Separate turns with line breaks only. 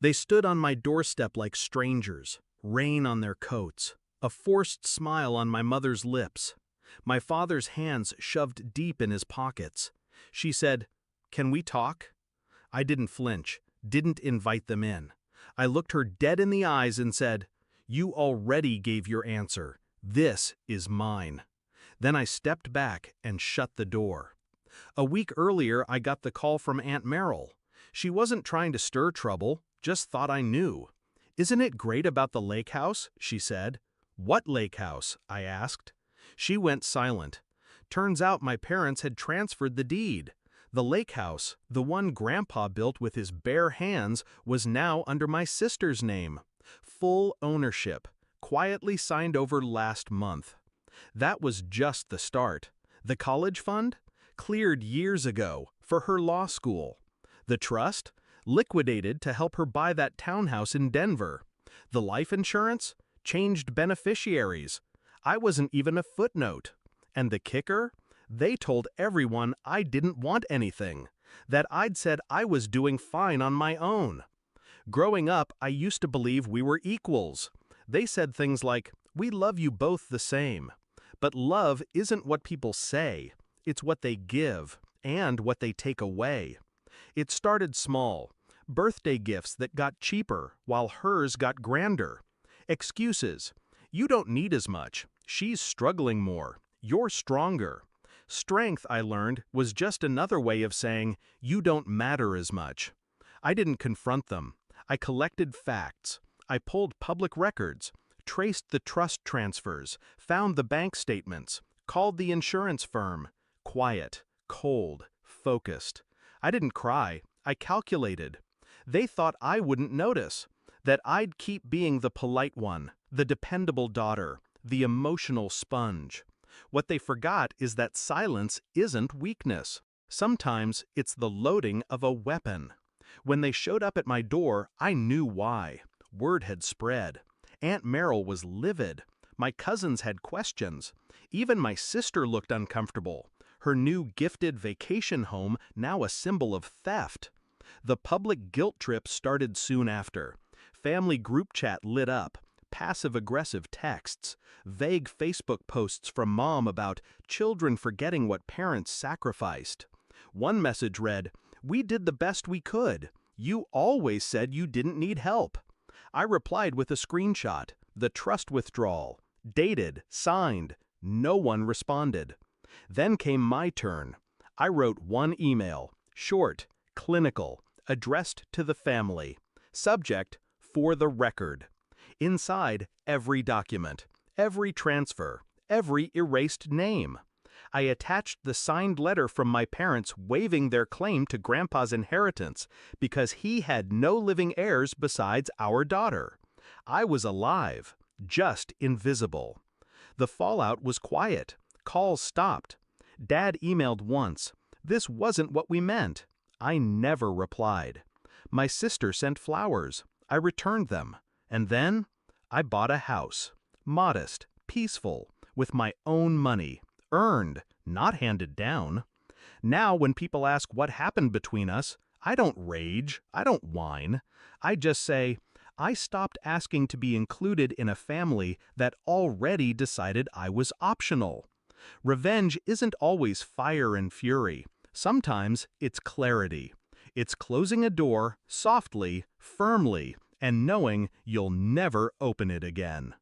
They stood on my doorstep like strangers, rain on their coats, a forced smile on my mother's lips, my father's hands shoved deep in his pockets. She said, "Can we talk?" I didn't flinch, didn't invite them in. I looked her dead in the eyes and said, "You already gave your answer. This is mine." Then I stepped back and shut the door. A week earlier, I got the call from Aunt Merrill. She wasn't trying to stir trouble, just thought I knew. "Isn't it great about the lake house?" she said. "What lake house?" I asked. She went silent. Turns out my parents had transferred the deed. The lake house, the one Grandpa built with his bare hands, was now under my sister's name. Full ownership, quietly signed over last month. That was just the start. The college fund? Cleared years ago, for her law school. The trust? Liquidated to help her buy that townhouse in Denver. The life insurance? Changed beneficiaries. I wasn't even a footnote. And the kicker? They told everyone I didn't want anything, that I'd said I was doing fine on my own. Growing up, I used to believe we were equals. They said things like, "We love you both the same." But love isn't what people say, it's what they give, and what they take away. It started small, birthday gifts that got cheaper while hers got grander. Excuses, "You don't need as much, she's struggling more, you're stronger." Strength, I learned, was just another way of saying, "You don't matter as much." I didn't confront them. I collected facts. I pulled public records, traced the trust transfers, found the bank statements, called the insurance firm. Quiet, cold, focused. I didn't cry. I calculated. They thought I wouldn't notice, that I'd keep being the polite one, the dependable daughter, the emotional sponge. What they forgot is that silence isn't weakness. Sometimes it's the loading of a weapon. When they showed up at my door, I knew why. Word had spread. Aunt Merrill was livid. My cousins had questions. Even my sister looked uncomfortable. Her new gifted vacation home now a symbol of theft. The public guilt trip started soon after. Family group chat lit up. Passive-aggressive texts, vague Facebook posts from Mom about children forgetting what parents sacrificed. One message read, "We did the best we could. You always said you didn't need help." I replied with a screenshot, the trust withdrawal, dated, signed. No one responded. Then came my turn. I wrote one email, short, clinical, addressed to the family. Subject, "For the record." Inside, every document, every transfer, every erased name. I attached the signed letter from my parents waiving their claim to Grandpa's inheritance because he had no living heirs besides our daughter. I was alive, just invisible. The fallout was quiet. Calls stopped. Dad emailed once. "This wasn't what we meant." I never replied. My sister sent flowers. I returned them. And then, I bought a house. Modest, peaceful, with my own money. Earned, not handed down. Now when people ask what happened between us, I don't rage, I don't whine. I just say, I stopped asking to be included in a family that already decided I was optional. Revenge isn't always fire and fury. Sometimes it's clarity. It's closing a door softly, firmly, and knowing you'll never open it again.